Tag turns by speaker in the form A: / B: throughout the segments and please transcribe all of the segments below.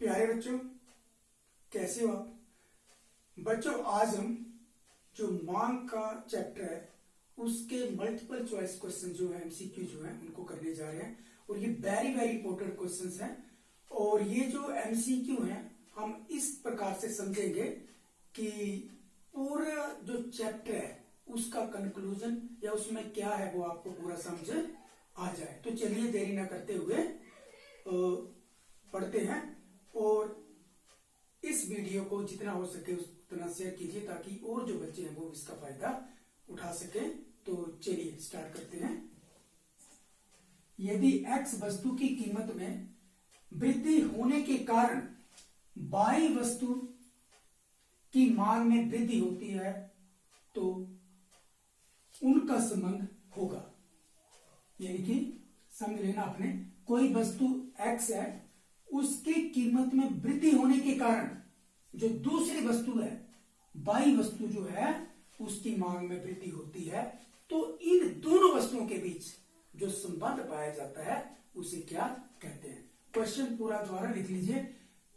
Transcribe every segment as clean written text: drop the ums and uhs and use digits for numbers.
A: प्यारे बच्चों, कैसे हो आप? बच्चों, आज हम जो मांग का चैप्टर है उसके मल्टीपल चॉइस क्वेश्चन जो है, एमसीक्यू जो है, उनको करने जा रहे हैं। और ये वेरी वेरी इंपॉर्टेंट क्वेश्चंस हैं। और ये जो एमसीक्यू हैं हम इस प्रकार से समझेंगे कि पूरा जो चैप्टर है उसका कंक्लूजन या उसमें क्या है वो आपको पूरा समझ आ जाए। तो चलिए देरी ना करते हुए पढ़ते हैं और इस वीडियो को जितना हो सके उतना शेयर कीजिए ताकि और जो बच्चे हैं वो इसका फायदा उठा सके। तो चलिए स्टार्ट करते हैं। यदि x वस्तु की कीमत में वृद्धि होने के कारण y वस्तु की मांग में वृद्धि होती है तो उनका संबंध होगा। यानी कि समझ लेना आपने, कोई वस्तु x है, उसकी कीमत में वृद्धि होने के कारण जो दूसरी वस्तु है y वस्तु जो है उसकी मांग में वृद्धि होती है, तो इन दोनों वस्तुओं के बीच जो संबंध पाया जाता है उसे क्या कहते हैं। क्वेश्चन पूरा द्वारा लिख लीजिए।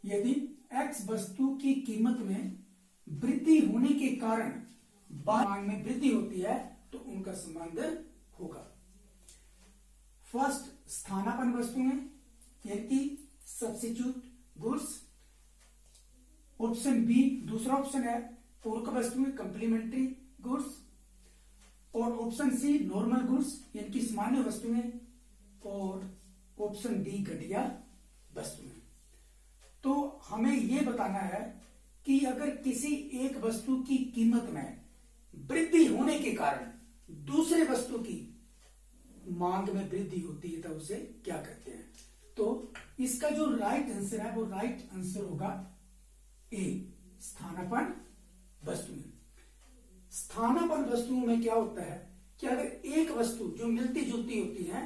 A: यदि x वस्तु की कीमत में वृद्धि होने के कारण y मांग में वृद्धि होती है तो उनका संबंध होगा। फर्स्ट, स्थानापन्न वस्तुएं यानी कि सब्स्टिट्यूट गुड्स। ऑप्शन बी दूसरा ऑप्शन है पूरक वस्तुएं, कंप्लीमेंट्री गुड्स। और ऑप्शन सी नॉर्मल गुड्स यानी कि सामान्य वस्तुएं। और ऑप्शन डी घटिया वस्तुएं। तो हमें यह बताना है कि अगर किसी एक वस्तु की कीमत में वृद्धि होने के कारण दूसरे वस्तु की मांग में वृद्धि होती है तो उसे क्या कहते हैं। तो इसका जो राइट आंसर है वो राइट आंसर होगा ए, स्थानापन्न वस्तुएं। स्थानापन्न वस्तुओं में क्या होता है कि अगर एक वस्तु जो मिलती जुलती होती है,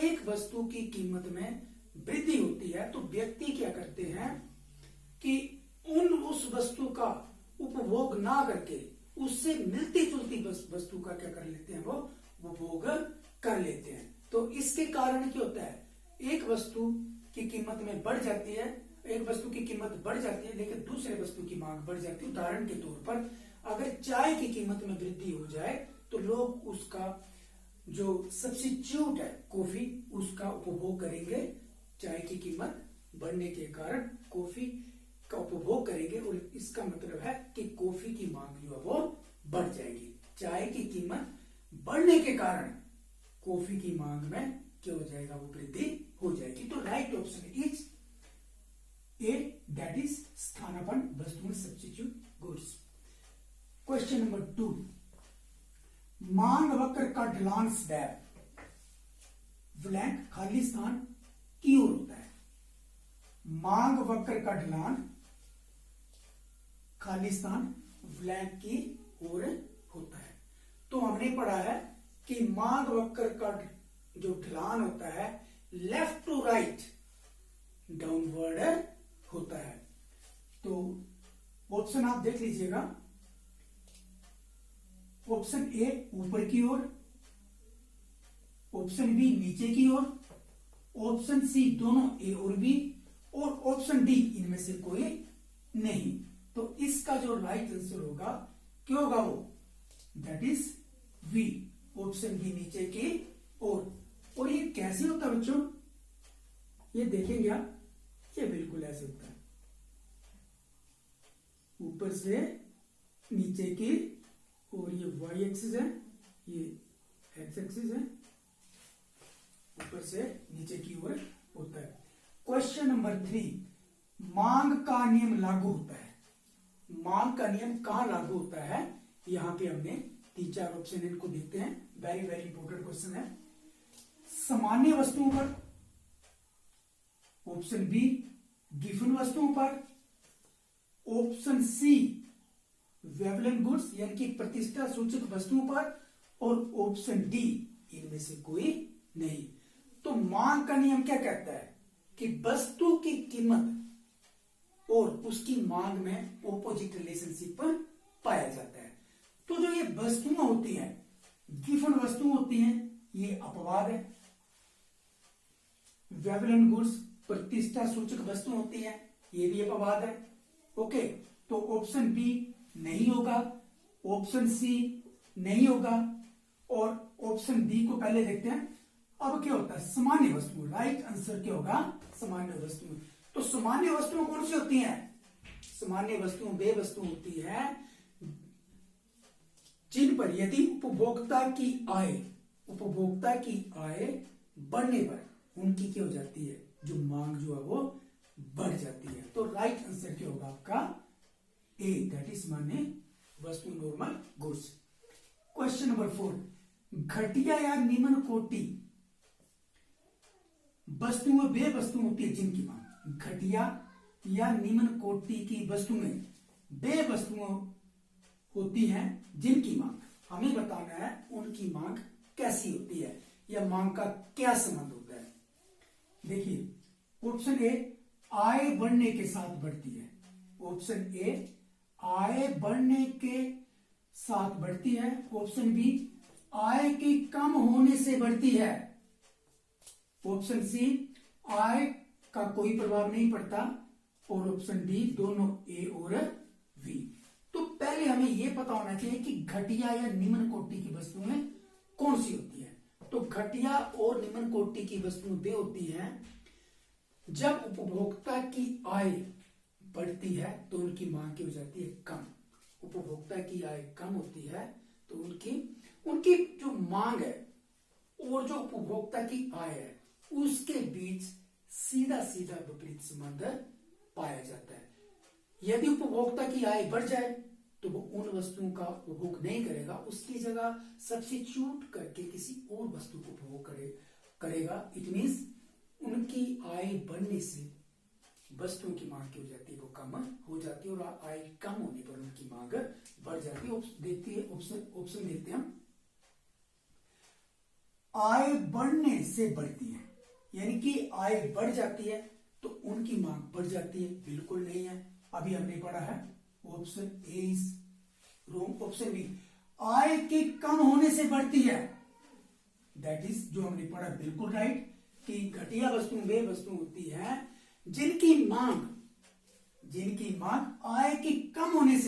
A: एक वस्तु की कीमत में वृद्धि होती है तो व्यक्ति क्या करते हैं कि उस वस्तु का उपभोग ना करके उससे मिलती जुलती वस्तु का क्या कर लेते हैं, वो उपभोग कर लेते हैं। तो इसके कारण क्या होता है, एक वस्तु की कीमत में बढ़ जाती है, एक वस्तु की कीमत बढ़ जाती है लेकिन दूसरे वस्तु की मांग बढ़ जाती है। उदाहरण के तौर पर अगर चाय की कीमत में वृद्धि हो जाए तो लोग उसका जो सब्स्टिट्यूट है कॉफी, उसका उपभोग करेंगे। चाय की कीमत बढ़ने के कारण कॉफी का उपभोग करेंगे और इसका मतलब है कि कॉफी की मांग जो है वो बढ़ जाएगी। चाय की कीमत बढ़ने के कारण कॉफी की मांग में क्या हो जाएगा, वो वृद्धि हो जाएगी। तो right option is A, that is स्थानापन्न वस्तुएं, सब्स्टिट्यूट गुड्स। क्वेश्चन नंबर 2, मांग वक्र का ढलान स्लैब ब्लैंक खाली स्थान की ओर होता है। मांग वक्र का ढलान खाली स्थान ब्लैंक की ओर होता है। तो हमने पढ़ा है कि मांग वक्र का जो ढलान होता है लेफ्ट टू राइट डाउनवर्ड होता है। तो ऑप्शन आप देख लीजिएगा। ऑप्शन ए ऊपर की ओर, ऑप्शन बी नीचे की ओर, ऑप्शन सी दोनों ए और बी, और ऑप्शन डी इनमें से कोई नहीं। तो इसका जो राइट आंसर होगा क्या होगा, वो that is B, option B नीचे की ओर। और ये कैसे होता है बच्चों, ये देखेंगे आप, ये बिल्कुल ऐसे होता है, ऊपर से नीचे की, और ये y एक्सिस है, ये x एक्सिस है, ऊपर से नीचे की ओर होता है। क्वेश्चन नंबर 3, मांग का नियम लागू होता है। मांग का नियम कहां लागू होता है, यहां पे हमने 3-4 ऑप्शन इनको देखते हैं। वेरी वेरी इंपॉर्टेंट क्वेश्चन है। सामान्य वस्तुओं पर, ऑप्शन बी गिवन वस्तुओं पर, ऑप्शन सी वेवलेंट गुड्स यानी कि प्रतिष्ठा सूचक वस्तुओं पर, और ऑप्शन डी इनमें से कोई नहीं। तो मांग का नियम क्या कहता है कि वस्तु की कीमत और उसकी मांग में ऑपोजिट रिलेशनशिप पाया जाता है। तो जो ये वस्तुएं होती हैं, गिवन वस्तुएं होती हैं, ये अपवाद है। वेवलेंट गुड्स प्रतिष्ठा सूचक वस्तु होती है, ये भी अपवाद है। ओके, तो ऑप्शन बी नहीं होगा, ऑप्शन सी नहीं होगा, और ऑप्शन डी को पहले देखते हैं। अब क्या होता है, सामान्य वस्तु। राइट आंसर क्या होगा, सामान्य वस्तु। तो सामान्य वस्तुएं कौन सी होती हैं, सामान्य वस्तुएं वे वस्तु होती है जिन पर यदि उपभोक्ता की आय बढ़ने पर उनकी क्या हो जाती है, जो मांग जो है वो बढ़ जाती है। तो राइट आंसर क्या होगा आपका ए, दैट इज सामान्य वस्तु, नॉर्मल गुड्स। क्वेश्चन नंबर 4, घटिया या निम्न कोटि वस्तुएं वे वस्तु होती है जिनकी मांग, घटिया या निम्न कोटि की वस्तुएं वे वस्तुएं होती हैं जिनकी मांग, हमें बताना है उनकी मांग कैसी होती है या मांग का क्या संबंध होता है। देखिए ऑप्शन ए, आय बढ़ने के साथ बढ़ती है। ऑप्शन ए, आय बढ़ने के साथ बढ़ती है। ऑप्शन बी, आय के कम होने से बढ़ती है। ऑप्शन सी, आय का कोई प्रभाव नहीं पड़ता। और ऑप्शन डी, दोनों ए और बी। तो पहले हमें यह पता होना चाहिए कि घटिया या निम्न कोटि की वस्तुएं कौन सी होती है। तो घटिया और निम्न कोटि की वस्तुएं वे होती हैं जब उपभोक्ता की आय बढ़ती है तो उनकी मांग की हो जाती है कम। उपभोक्ता की आय कम होती है तो उनकी जो मांग है और जो उपभोक्ता की आय है उसके बीच सीधा सीधा विपरीत संबंध पाया जाता है। यदि उपभोक्ता की आय बढ़ जाए तो वो उन वस्तुओं का उपभोग नहीं करेगा, उसकी जगह सब्स्टिट्यूट करके किसी और वस्तु को उपभोग करेगा। इट मींस उनकी आय बढ़ने से वस्तुओं की मांग की हो जाती है वो कम हो जाती है और आय कम होने पर उनकी मांग बढ़ जाती है। ऑप्शन देखते हैं हम। आय बढ़ने से बढ़ती है, यानी कि आय बढ़ जाती है तो उनकी मांग बढ़ जाती है, बिल्कुल नहीं है। अभी हमने पढ़ा है option A is wrong. Option B, आय के कम होने से बढ़ती है, दैट इज जो हमने पढ़ा बिल्कुल राइट, कि घटिया वस्तु वे वस्तु होती है जिनकी मांग आय के कम होने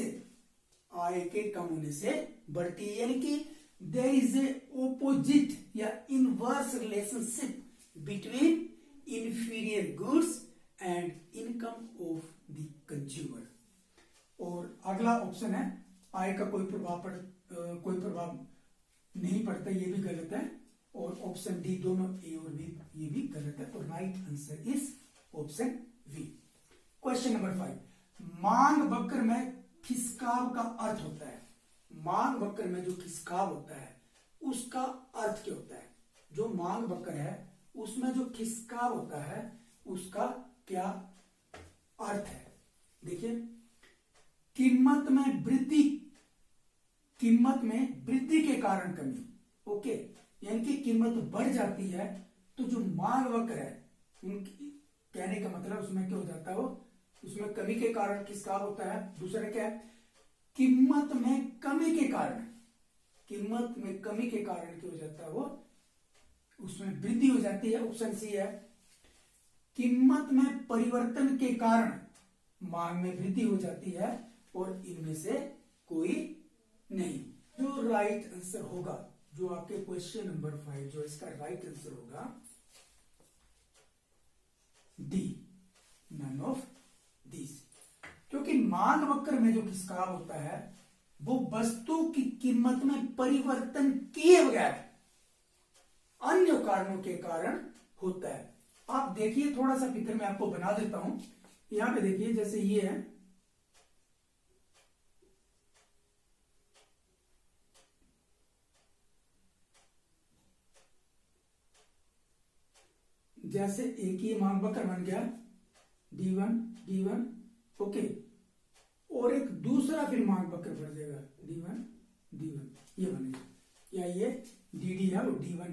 A: से बढ़ती है, यानी कि देयर इज ए ऑपोजिट या inverse relationship between inferior goods and income of the consumer. और अगला ऑप्शन है आय का कोई प्रभाव नहीं पड़ता, ये भी गलत है। और ऑप्शन डी, दोनों ए और बी, ये भी गलत है। तो right answer is option B. Question number 5, मांग वक्र में खिसकाव का अर्थ होता है। मांग वक्र में जो खिसकाव होता है उसका अर्थ क्या होता है। जो मांग वक्र है उसमें जो खिसकाव होता है उसका क्या अर्थ है। देखिए, कीमत में वृद्धि के कारण कमी। ओके, यानी कि कीमत बढ़ जाती है तो जो मांग वक्र है उनकी कहने का मतलब उसमें क्या हो जाता है, वो उसमें कमी के कारण खिसकाव होता है। दूसरा क्या है, कीमत में कमी के कारण क्या हो जाता है, वो उसमें वृद्धि हो जाती है। ऑप्शन सी है, कीमत में परिवर्तन के कारण मांग में वृद्धि हो जाती है। और इनमें से कोई नहीं। जो राइट आंसर होगा, जो आपके क्वेश्चन नंबर 5 जो इसका राइट आंसर होगा डी, नन ऑफ दिस। क्योंकि मांग वक्र में जो खिसकाव होता है वो वस्तु की कीमत में परिवर्तन किए बगैर अन्य कारणों के कारण होता है। आप देखिए, थोड़ा सा फिक्र मैं आपको बना देता हूं। यहां पे देखिए, जैसे ये है, जैसे एक ही मांग वक्र बन गया D1 ओके, और एक दूसरा फिर मांग वक्र बन जाएगा D1 ये बनेगा, या ये DD है वो D1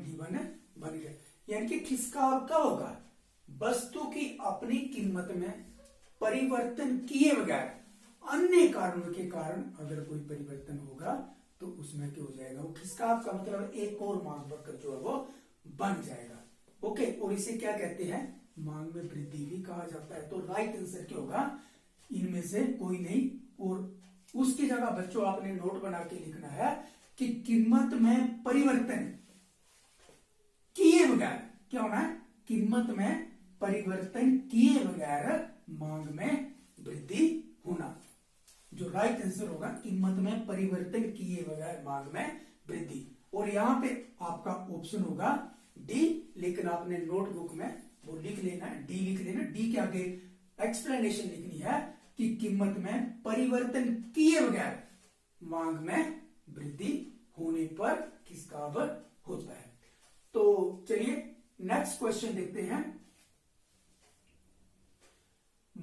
A: बन गया। यानी कि खिसकाव कब होगा, वस्तु की अपनी कीमत में परिवर्तन किए बगैर अन्य कारणों के कारण अगर कोई परिवर्तन होगा तो उसमें क्या हो जाएगा, वो खिसकाव का मतलब एक और मांग वक्र जो है वो बन जाएगा। ओके, और इसे क्या कहते हैं, मांग में वृद्धि भी कहा जाता है। तो राइट आंसर क्या होगा, इनमें से कोई नहीं। और उसकी जगह बच्चों आपने नोट बना के लिखना है कि कीमत में परिवर्तन किए बगैर, क्या होना है, कीमत में परिवर्तन किए बगैर मांग में वृद्धि होना। जो राइट आंसर होगा, कीमत में परिवर्तन किए बगैर मांग में वृद्धि। और यहां पे आपका ऑप्शन होगा डी, लेकिन आपने नोटबुक में वो लिख लेना है, डी लिख लेना। डी के आगे एक्सप्लेनेशन लिखनी है कि कीमत में परिवर्तन किए बगैर मांग में वृद्धि होने पर किसका अब होता है। तो चलिए नेक्स्ट क्वेश्चन देखते हैं।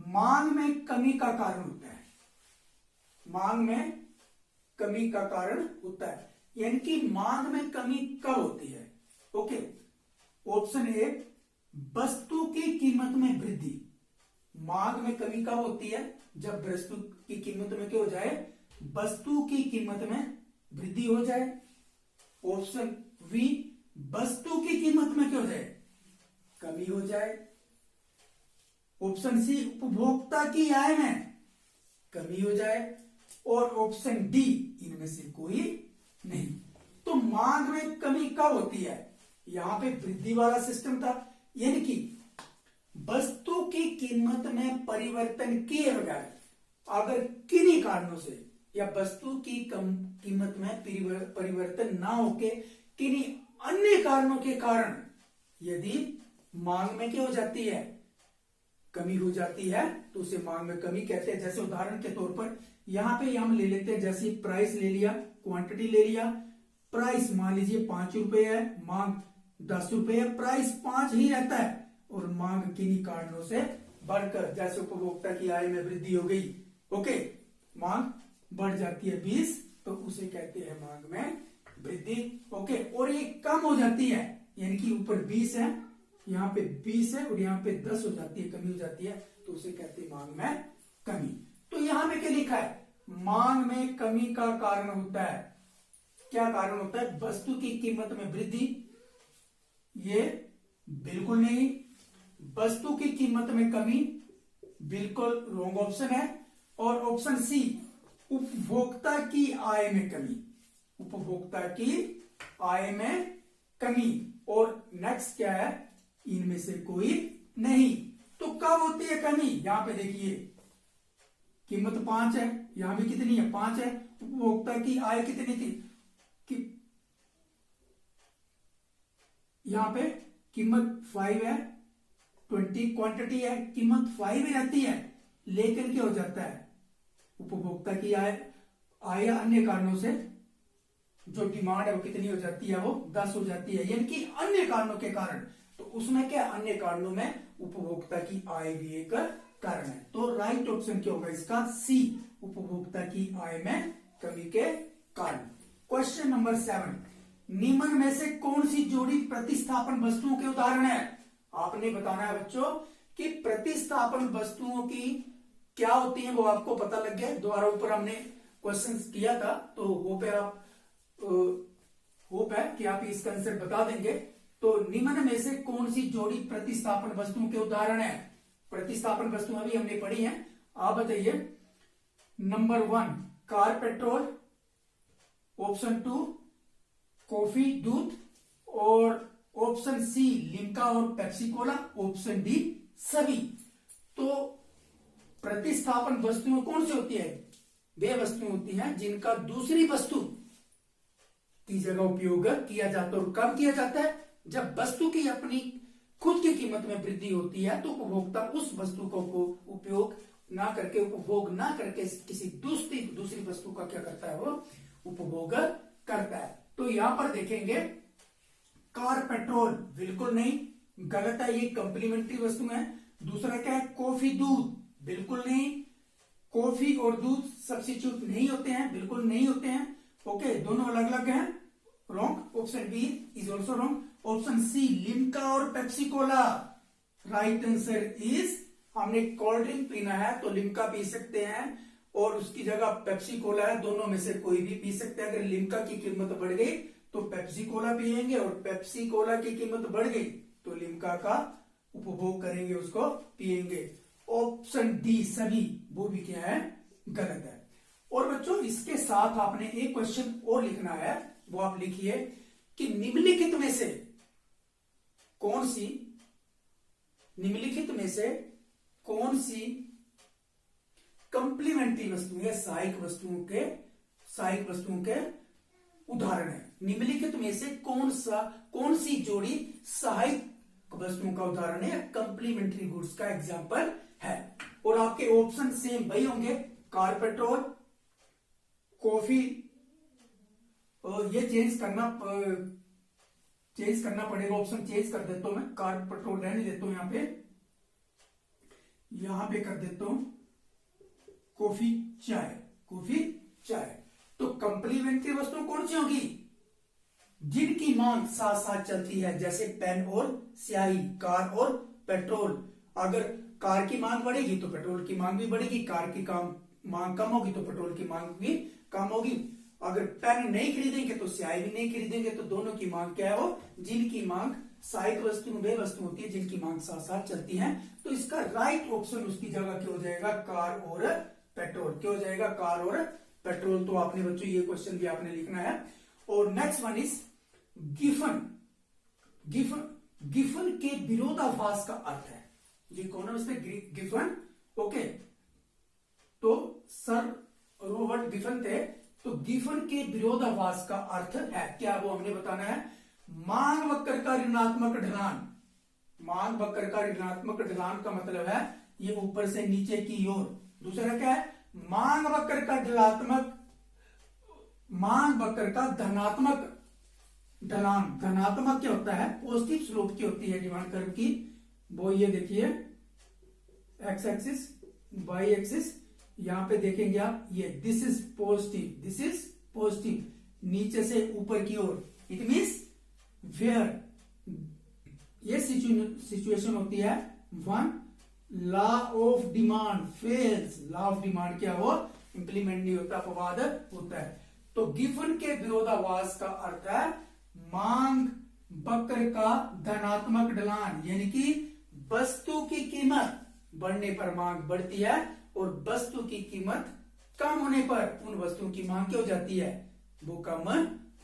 A: मांग में कमी का कारण होता है, मांग में कमी का कारण होता है, यानी कि मांग में कमी कब होती है। ओके, ऑप्शन ए, वस्तु की कीमत में वृद्धि। मांग में कमी कब होती है, जब वस्तु की कीमत में क्या हो जाए, वस्तु की कीमत में वृद्धि हो जाए। ऑप्शन बी, वस्तु की कीमत में क्या हो जाए, कमी हो जाए। ऑप्शन सी, उपभोक्ता की आय में कमी हो जाए। और ऑप्शन डी, इनमें से कोई नहीं। तो मांग में कमी कब होती है, यहां पे वृद्धि वाला सिस्टम था, यानी कि वस्तु की कीमत में परिवर्तन किए बगैर अगर किन्हीं कारणों से, या वस्तु की कीमत में परिवर्तन ना होके किन्हीं अन्य कारणों के कारण यदि मांग में क्या हो जाती है, कमी हो जाती है, तो उसे मांग में कमी कहते हैं। जैसे उदाहरण के तौर पर यहां पे हम ले लेते हैं, जैसे प्राइस ले लिया, क्वांटिटी ले लिया। प्राइस मान लीजिए 5 रुपए है, मांग 10 रुपए है, प्राइस 5 ही रहता है और मांग किन्हीं कारणों से बढ़कर, जैसे उपभोक्ता की आय में वृद्धि हो गई, ओके, मांग बढ़ जाती है 20, तो उसे कहते हैं मांग में वृद्धि। ओके, और ये कम हो जाती है, यानी कि ऊपर 20 है, यहाँ पे 20 है और यहाँ पे 10 हो जाती है, कमी हो जाती है, तो उसे कहते हैं मांग में कमी। तो यहां पे क्या लिखा है, मांग में कमी का कारण होता है, क्या कारण होता है, वस्तु की कीमत में वृद्धि। ये बिल्कुल नहीं। वस्तु की कीमत में कमी, बिल्कुल रॉन्ग ऑप्शन है। और ऑप्शन सी, उपभोक्ता की आय में कमी, उपभोक्ता की आय में कमी। और नेक्स्ट क्या है, इनमें से कोई नहीं। तो कब होती है कमी, यहां पे देखिए कीमत 5 है, यहां भी कितनी है, 5 है। उपभोक्ता की आय कितनी थी, कि यहां पे कीमत 5 है, 20 क्वांटिटी है, कीमत 5 ही रहती है, लेकिन क्या हो जाता है, उपभोक्ता की आय या अन्य कारणों से जो डिमांड है वो कितनी हो जाती है, वो 10 हो जाती है, यानी कि अन्य कारणों के कारण। तो उसमें क्या, अन्य कारणों में उपभोक्ता की आय भी एक कारण है। तो राइट ऑप्शन क्या होगा इसका, सी, उपभोक्ता की आय में कमी के कारण। क्वेश्चन नंबर 7, निम्न में से कौन सी जोड़ी प्रतिस्थापन वस्तुओं के उदाहरण है। आपने बताना है बच्चों कि प्रतिस्थापन वस्तुओं की क्या होती है, वो आपको पता लग गया, द्वारा ऊपर हमने क्वेश्चन किया था, तो होप है कि आप इसका आंसर बता देंगे। तो निम्न में से कौन सी जोड़ी प्रतिस्थापन वस्तुओं के उदाहरण है। प्रतिस्थापन वस्तुएं भी हमने पढ़ी हैं, आप बताइए। Number 1 car petrol, option 2 coffee दूध, और ऑप्शन सी लिम्का और पेप्सी कोला, ऑप्शन डी सभी। तो प्रतिस्थापन वस्तुएं कौन सी होती है, वे वस्तुएं होती हैं जिनका दूसरी वस्तु की जगह उपयोग किया जाता है। और कब किया जाता है, जब वस्तु की अपनी खुद की कीमत में वृद्धि होती है, तो उपभोक्ता उस वस्तु को उपयोग ना करके, उपभोग ना करके किसी दूसरी वस्तु का क्या करता है, वो उपभोग करता है। तो यहां पर देखेंगे कार पेट्रोल बिल्कुल नहीं, गलत है, ये कंप्लीमेंट्री वस्तु है। दूसरा क्या है, कॉफी दूध, बिल्कुल नहीं, कॉफी और दूध सब्स्टिट्यूट नहीं होते हैं, बिल्कुल नहीं होते हैं। ओके, दोनों अलग अलग हैं, wrong. Option B is also wrong. Option C Limca और Pepsi cola, right answer is, हमने कोल्ड ड्रिंक पीना है तो लिम्का पी सकते हैं और उसकी जगह पेप्सी कोला है, दोनों में से कोई भी पी सकते हैं। अगर लिम्का की कीमत बढ़ गई तो पेप्सी कोला पिएंगे, और पेप्सी कोला की कीमत बढ़ गई तो लिम्का का उपभोग करेंगे, उसको पिएंगे। ऑप्शन डी सभी, वो भी क्या है, गलत है। और बच्चों इसके साथ आपने एक क्वेश्चन और लिखना है, वो आप लिखिए कि निम्नलिखित में से कौन सी, निम्नलिखित में से कौन सी कंप्लीमेंट्री वस्तु या सहायक वस्तुओं के उदाहरण है। निम्नलिखित में से कौन सी जोड़ी सहायक वस्तुओं का उदाहरण है, कंप्लीमेंट्री गुड्स का एग्जांपल है। और आपके ऑप्शन सेम वही होंगे, कार पेट्रोल, कॉफी, और ये चेंज करना पड़ेगा, ऑप्शन चेंज कर देता हूं मैं, कार पेट्रोल रहने देता हूं, यहां पे कर देता हूं कॉफी चाय। तो कंप्लीमेंट्री वस्तु कौन सी होगी, जिनकी मांग साथ साथ चलती है, जैसे पेन और स्याही, कार और पेट्रोल। अगर कार की मांग बढ़ेगी तो पेट्रोल की मांग भी बढ़ेगी, कार की मांग कम होगी तो पेट्रोल की मांग भी कम होगी। अगर पेन नहीं खरीदेंगे तो स्याही भी नहीं खरीदेंगे, तो दोनों की मांग क्या है, वो जिनकी मांग सहायक वस्तु वे वस्तु होती है जिनकी मांग साथ साथ चलती है। तो इसका राइट ऑप्शन उसकी जगह क्या हो जाएगा, कार और पेट्रोल। क्या हो जाएगा, कार और पेट्रोल। तो आपने बच्चों ये क्वेश्चन भी आपने लिखना है। और नेक्स्ट वन इज गिफन के विरोधाभास का अर्थ है। ये कौन है उसमें, गिफन। ओके, तो सर रॉबर्ट गिफन थे। तो गिफन के विरोधाभास का अर्थ है क्या, वो हमने बताना है। मांग वक्र का ऋणात्मक ढलान। मांग वक्र का ऋणात्मक ढलान का मतलब है ये ऊपर से नीचे की ओर। दूसरा क्या है, मांग वक्र का धनात्मक ढलान। धनात्मक क्या होता है, पॉजिटिव स्लोप की होती है डिमांड कर्व की। वो ये देखिए एक्स एक्सिस, वाई एक्सिस, यहां पे देखेंगे आप, ये दिस इज पॉजिटिव, नीचे से ऊपर की ओर। इट मीन्स वेयर ये सिचुएशन होती है, one law of demand fails. Law of demand क्या हो, इंप्लीमेंट नहीं होता, अपवाद होता है। तो गिफन के विरोधाभास का अर्थ है मांग वक्र का धनात्मक ढलान, यानी कि वस्तु की कीमत बढ़ने पर मांग बढ़ती है और वस्तु की कीमत कम होने पर उन वस्तुओं की मांग क्या हो जाती है, वो कम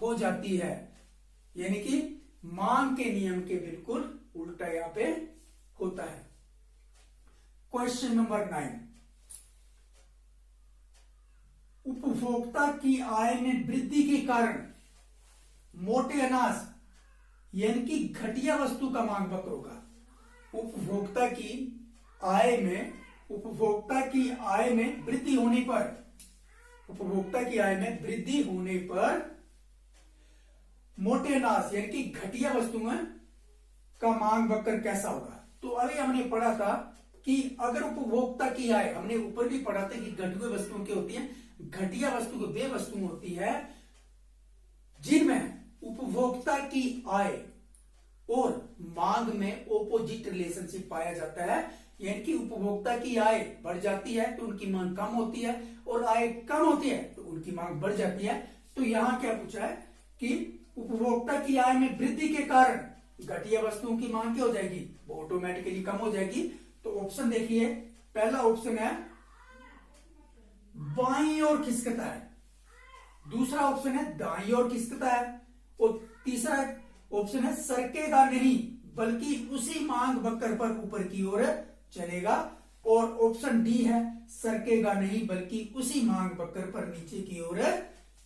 A: हो जाती है। यानी कि मांग के नियम के बिल्कुल उल्टा यहां पे होता है। क्वेश्चन नंबर 9, उपभोक्ता की आय में वृद्धि के कारण मोटे अनाज यानी कि घटिया वस्तु का मांग वक्र होगा। उपभोक्ता की आय में वृद्धि होने पर मोटे अनाज यानी कि घटिया वस्तुओं का मांग वक्र कैसा होगा। तो अभी हमने पढ़ा था कि अगर उपभोक्ता की आय, हमने ऊपर भी पढ़ा था कि घटिया वस्तुओं की होती है, घटिया वस्तु वे वस्तु होती है जिनमें उपभोक्ता की आय और मांग में ओपोजिट रिलेशनशिप पाया जाता है। यानी कि उपभोक्ता की आय बढ़ जाती है तो उनकी मांग कम होती है, और आय कम होती है तो उनकी मांग बढ़ जाती है। तो यहां क्या पूछा है कि उपभोक्ता की आय में वृद्धि के कारण घटिया वस्तुओं की मांग क्या हो जाएगी, वो ऑटोमेटिकली कम हो जाएगी। तो ऑप्शन देखिए, पहला ऑप्शन है बाईं ओर खिसकता है, दूसरा ऑप्शन है दाईं ओर खिसकता है, और तीसरा ऑप्शन है सरकेगा नहीं बल्कि उसी मांग वक्र पर ऊपर की ओर चलेगा, और ऑप्शन डी है सरकेगा नहीं बल्कि उसी मांग वक्र पर नीचे की ओर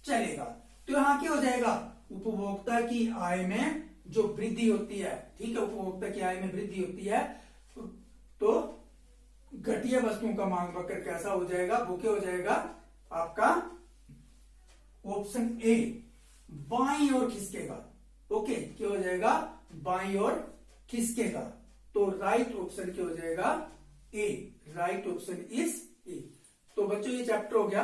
A: चलेगा। तो यहां क्या हो जाएगा, उपभोक्ता की आय में जो वृद्धि होती है, ठीक है, उपभोक्ता की आय में वृद्धि होती है तो घटिया वस्तुओं का मांग वक्र कैसा हो जाएगा, वो क्या हो जाएगा आपका ऑप्शन ए, बाईं ओर खिसकेगा। ओके, क्या हो जाएगा, बाईं ओर खिसकेगा। तो राइट ऑप्शन क्या हो जाएगा, A. Right option is A. तो बच्चों ये चैप्टर हो गया।